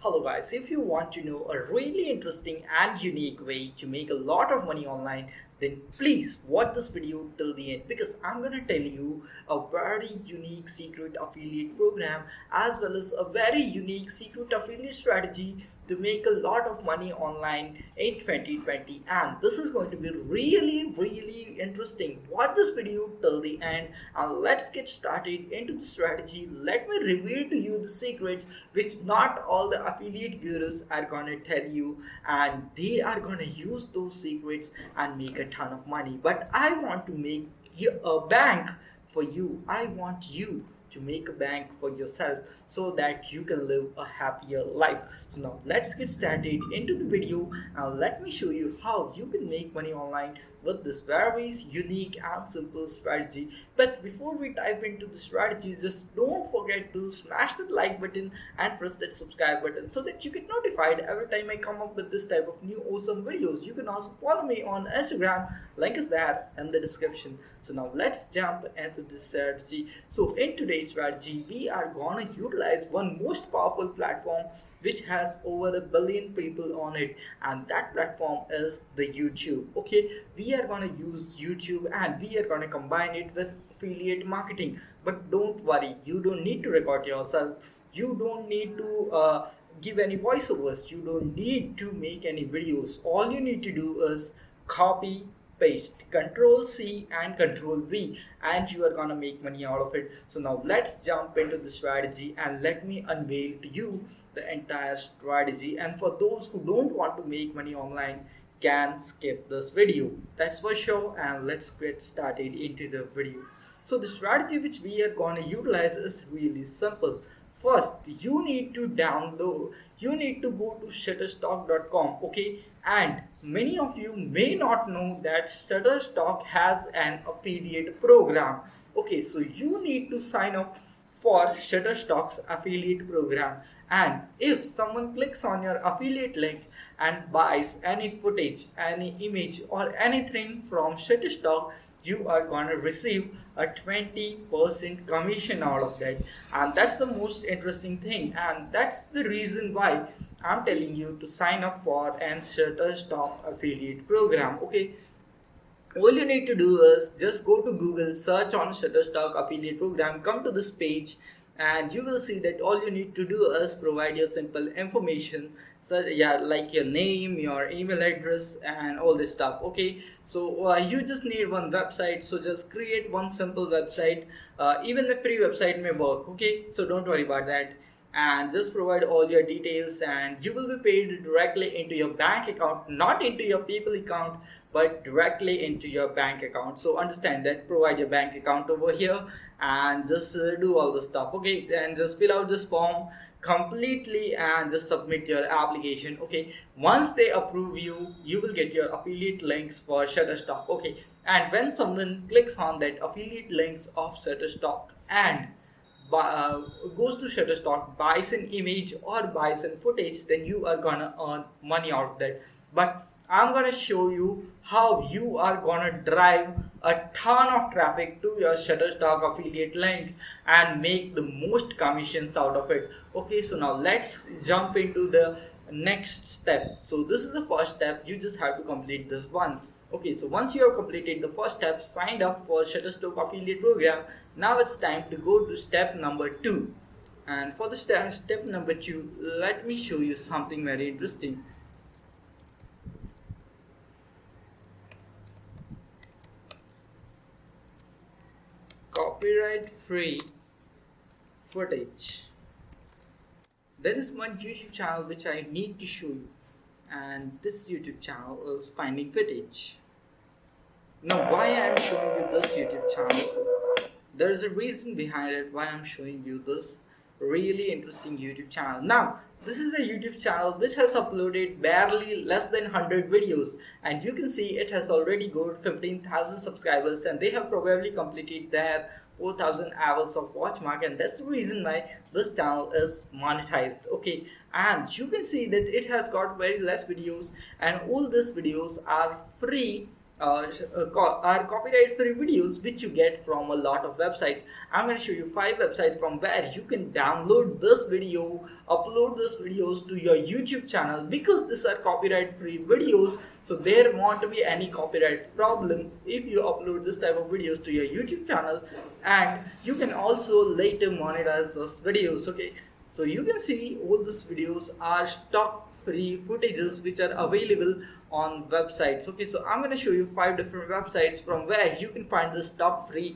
Hello guys, if you want to know a really interesting and unique way to make a lot of money online, then please watch this video till the end because I'm gonna tell you a very unique secret affiliate program as well as a very unique secret affiliate strategy to make a lot of money online in 2020. And this is going to be really interesting. Watch this video till the end and let's get started into the strategy. Let me reveal to you the secrets which not all the affiliate gurus are gonna tell you, and they are gonna use those secrets and make a ton of money. But I want to make a bank for you. I want you to make a bank for yourself so that you can live a happier life. So now let's get started into the video and let me show you how you can make money online with this very unique and simple strategy. But before we dive into the strategy, just don't forget to smash that like button and press that subscribe button so that you get notified every time I come up with this type of new awesome videos. You can also follow me on Instagram, link is there in the description. So now let's jump into the strategy. So in today's strategy, we are gonna utilize one most powerful platform which has over 1 billion people on it, and that platform is the YouTube. Okay, we are gonna use YouTube and we are gonna combine it with affiliate marketing. But don't worry, you don't need to record yourself, you don't need to give any voiceovers, you don't need to make any videos. All you need to do is copy paste, control C and control V, and you are gonna make money out of it. So now let's jump into the strategy and let me unveil to you the entire strategy. And for those who don't want to make money online, can skip this video, that's for sure. And let's get started into the video. So the strategy which we are going to utilize is really simple. First, you need to go to shutterstock.com. Okay, and many of you may not know that Shutterstock has an affiliate program. Okay, so you need to sign up for Shutterstock's affiliate program, and if someone clicks on your affiliate link and buys any footage, any image or anything from Shutterstock, you are gonna receive a 20% commission out of that. And that's the most interesting thing, and that's the reason why I'm telling you to sign up for an Shutterstock affiliate program. Okay, all you need to do is just go to Google, search on Shutterstock affiliate program, come to this page, and you will see that all you need to do is provide your simple information. So yeah, like your name, your email address and all this stuff. Okay, so you just need one website, so just create one simple website. Even the free website may work. Okay, so don't worry about that, and just provide all your details and you will be paid directly into your bank account, not into your people account but directly into your bank account. So understand that, provide your bank account over here and just do all the stuff. Okay, then just fill out this form completely and just submit your application. Okay, once they approve you, you will get your affiliate links for Shutterstock. Okay, and when someone clicks on that affiliate links of Shutterstock and goes to Shutterstock, buys an image or buys an footage, then you are gonna earn money out of that. But I'm gonna show you how you are gonna drive a ton of traffic to your Shutterstock affiliate link and make the most commissions out of it. Okay, so now let's jump into the next step. So this is the first step, you just have to complete this one. Okay, so once you have completed the first step, signed up for Shutterstock affiliate program, now it's time to go to step number 2. And for the step number 2, let me show you something very interesting. Copyright free footage. There is one YouTube channel which I need to show you, and this YouTube channel is Finding Footage. Now, why I am showing you this YouTube channel? There is a reason behind it why I'm showing you this really interesting YouTube channel. Now, this is a YouTube channel which has uploaded barely less than 100 videos, and you can see it has already got 15,000 subscribers and they have probably completed their 4,000 hours of watch mark, and that's the reason why this channel is monetized. Okay, and you can see that it has got very less videos and all these videos are free are copyright free videos which you get from a lot of websites. I'm going to show you 5 websites from where you can download this video, upload these videos to your YouTube channel, because these are copyright free videos, so there won't be any copyright problems if you upload this type of videos to your YouTube channel. And you can also later monetize those videos. Okay, so you can see all these videos are stock free footages which are available on websites. Okay, so I'm going to show you 5 different websites from where you can find the stock free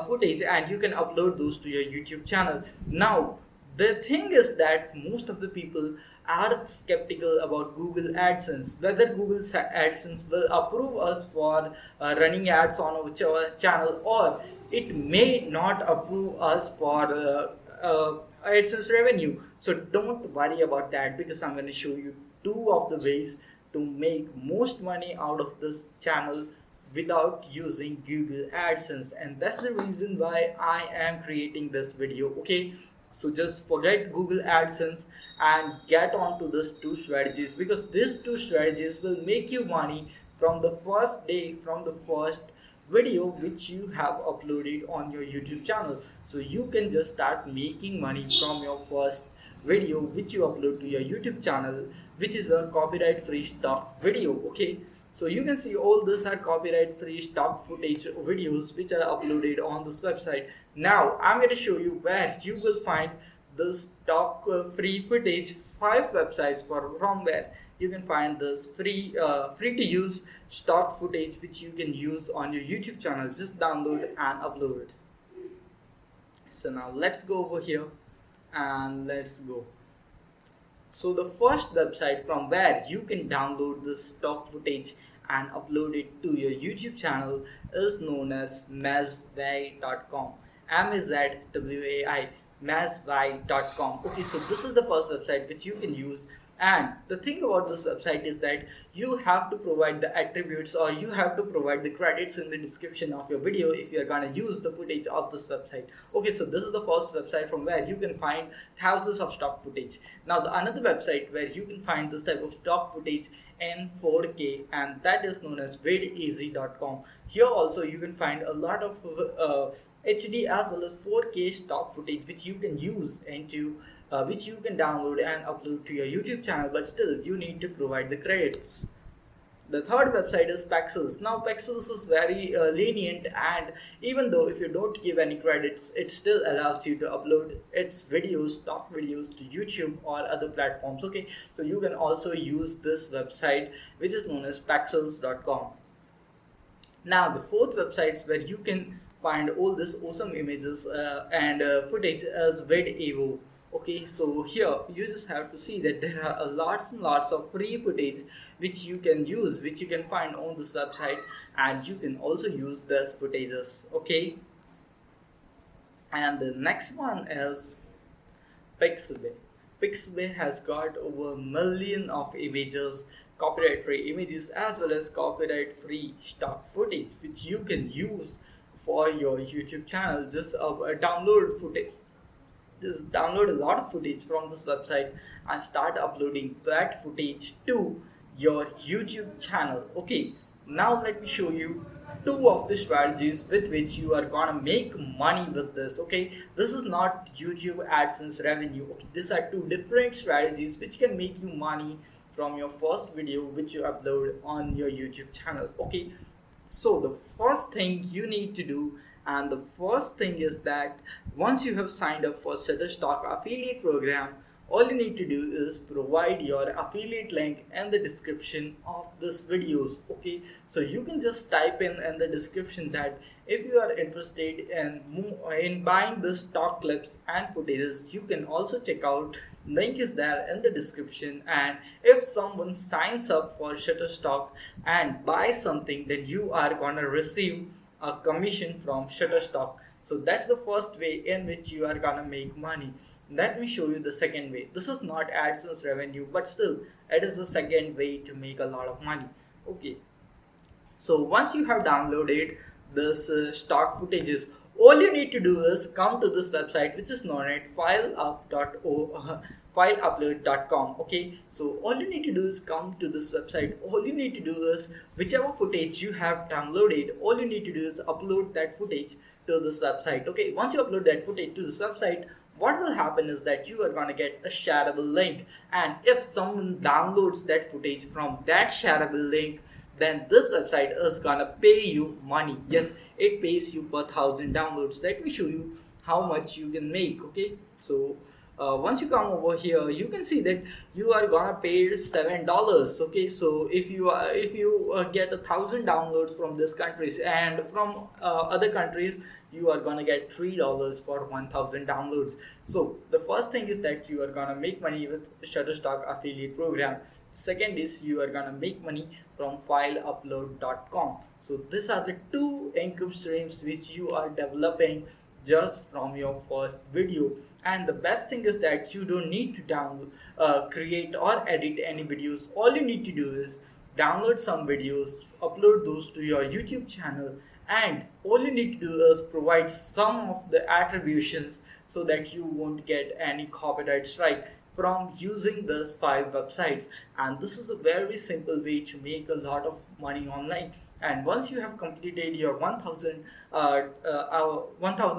footage and you can upload those to your YouTube channel. Now the thing is that most of the people are skeptical about Google AdSense, whether Google AdSense will approve us for running ads on our channel, or it may not approve us for AdSense revenue. So don't worry about that, because I'm going to show you 2 of the ways to make most money out of this channel without using Google AdSense, and that's the reason why I am creating this video. Okay, so just forget Google AdSense and get on to these 2 strategies, because these 2 strategies will make you money from the first day, from the first video which you have uploaded on your YouTube channel. So you can just start making money from your first video which you upload to your YouTube channel, which is a copyright free stock video. Okay, so you can see all these are copyright free stock footage videos which are uploaded on this website. Now I'm going to show you where you will find the stock free footage. 5 websites from where you can find this free to use stock footage which you can use on your YouTube channel. Just download and upload it. So now let's go over here and let's go. So the first website from where you can download this stock footage and upload it to your YouTube channel is known as mazwai.com. M-A-Z-W-A-I, mazwai.com. Okay, so this is the first website which you can use. And the thing about this website is that you have to provide the attributes, or you have to provide the credits in the description of your video if you are going to use the footage of this website. Okay, so this is the first website from where you can find thousands of stock footage. Now the another website where you can find this type of stock footage in 4K, and that is known as videasy.com. Here also you can find a lot of HD as well as 4K stock footage which you can use into which you can download and upload to your YouTube channel, but still you need to provide the credits. The third website is Pexels. Now Pexels is very lenient, and even though if you don't give any credits, it still allows you to upload its videos, stock videos, to YouTube or other platforms. Okay, so you can also use this website which is known as Pexels.com. Now the fourth websites where you can find all this awesome images and footage is Videvo. Okay, so here you just have to see that there are lots and lots of free footage which you can use, which you can find on this website, and you can also use those footages. Okay, and the next one is Pixabay. Pixabay has got over a million of images, copyright free images, as well as copyright free stock footage which you can use for your YouTube channel. Just download footage. Just download a lot of footage from this website and start uploading that footage to your YouTube channel. Okay, now let me show you 2 of the strategies with which you are gonna make money with this. Okay, this is not YouTube AdSense revenue. Okay, these are 2 different strategies which can make you money from your first video which you upload on your YouTube channel. Okay, so the first thing you need to do, and the first thing is that once you have signed up for Shutterstock affiliate program, all you need to do is provide your affiliate link in the description of this videos. Okay, so you can just type in the description that if you are interested in buying the stock clips and footages, you can also check out. Link is there in the description, and if someone signs up for Shutterstock and buys something, then you are gonna receive a commission from Shutterstock. So that's the first way in which you are gonna make money. Let me show you the second way. This is not AdSense revenue, but still it is the second way to make a lot of money. Okay, so once you have downloaded this stock footages, all you need to do is come to this website which is known as fileupload.com. Okay, so all you need to do is come to this website. All you need to do is whichever footage you have downloaded, all you need to do is upload that footage to this website. Okay, once you upload that footage to this website, what will happen is that you are going to get a shareable link, and if someone downloads that footage from that shareable link, then this website is gonna pay you money. Yes, it pays you per thousand downloads. Let me show you how much you can make. Okay, so once you come over here, you can see that you are gonna pay $7. Okay, so if you get 1,000 downloads from this countries, and from other countries you are gonna get $3 for 1,000 downloads. So the first thing is that you are gonna make money with Shutterstock affiliate program. Second is you are gonna make money from fileupload.com. So these are the two income streams which you are developing just from your first video. And the best thing is that you don't need to download, create or edit any videos. All you need to do is download some videos, upload those to your YouTube channel, and all you need to do is provide some of the attributions so that you won't get any copyright strike from using these 5 websites. And this is a very simple way to make a lot of money online. And once you have completed your 1000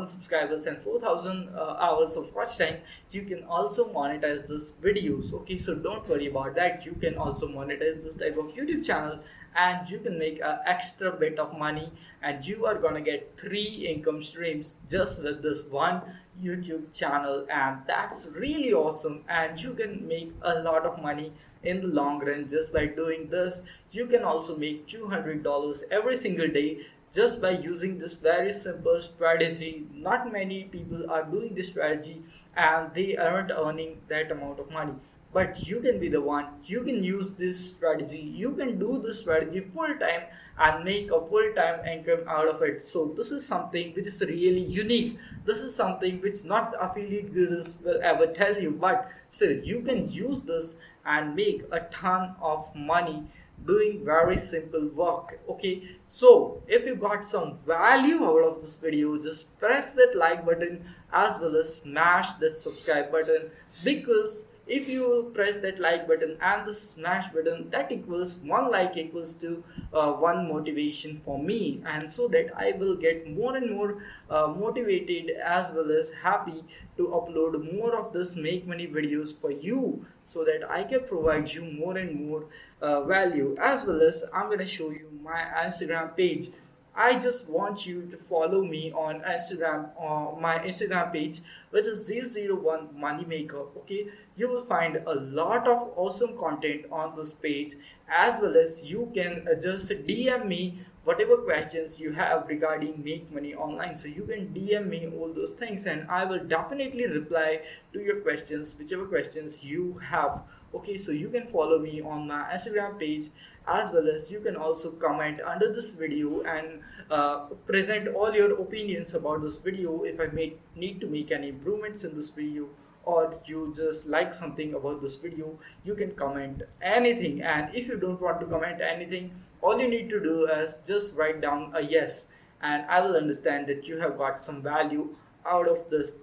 subscribers and 4000 hours of watch time, you can also monetize this videos. Okay, so don't worry about that. You can also monetize this type of YouTube channel, and you can make an extra bit of money, and you are gonna get 3 income streams just with this one YouTube channel. And that's really awesome, and you can make a lot of money in the long run just by doing this. You can also make $200 every single day just by using this very simple strategy. Not many people are doing this strategy and they aren't earning that amount of money, but you can be the one. You can use this strategy, you can do this strategy full time and make a full-time income out of it. So this is something which is really unique. This is something which not affiliate gurus will ever tell you, but still you can use this and make a ton of money doing very simple work. Okay, so if you got some value out of this video, just press that like button as well as smash that subscribe button, because if you press that like button and the smash button, that equals 1 like equals to 1 motivation for me, and so that I will get more and more motivated as well as happy to upload more of this make money videos for you, so that I can provide you more and more value. As well as I'm gonna show you my Instagram page. I just want you to follow me on Instagram, my Instagram page, which is 001 Moneymaker. Okay, you will find a lot of awesome content on this page, as well as you can just DM me whatever questions you have regarding make money online. So you can DM me all those things, and I will definitely reply to your questions, whichever questions you have. Okay, so you can follow me on my Instagram page, as well as you can also comment under this video and present all your opinions about this video. If I need to make any improvements in this video, or you just like something about this video, you can comment anything. And if you don't want to comment anything, all you need to do is just write down a yes, and I will understand that you have got some value out of this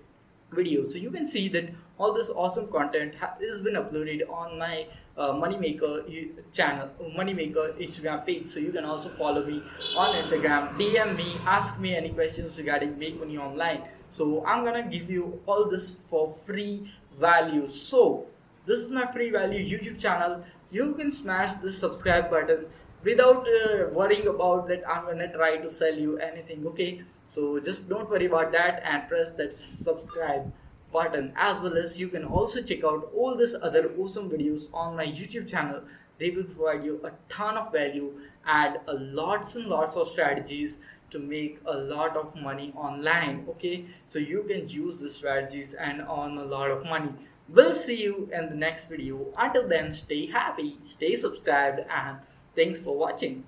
video. So you can see that all this awesome content has been uploaded on my Moneymaker channel, Moneymaker Instagram page. So you can also follow me on Instagram, DM me, ask me any questions regarding make money online. So I'm gonna give you all this for free value. So this is my free value YouTube channel. You can smash the subscribe button without worrying about that I'm gonna try to sell you anything. Okay, so just don't worry about that and press that subscribe button. As well as you can also check out all these other awesome videos on my YouTube channel. They will provide you a ton of value and lots and lots of strategies to make a lot of money online. Okay, so you can use the strategies and earn a lot of money. We'll see you in the next video. Until then, stay happy, stay subscribed, and thanks for watching.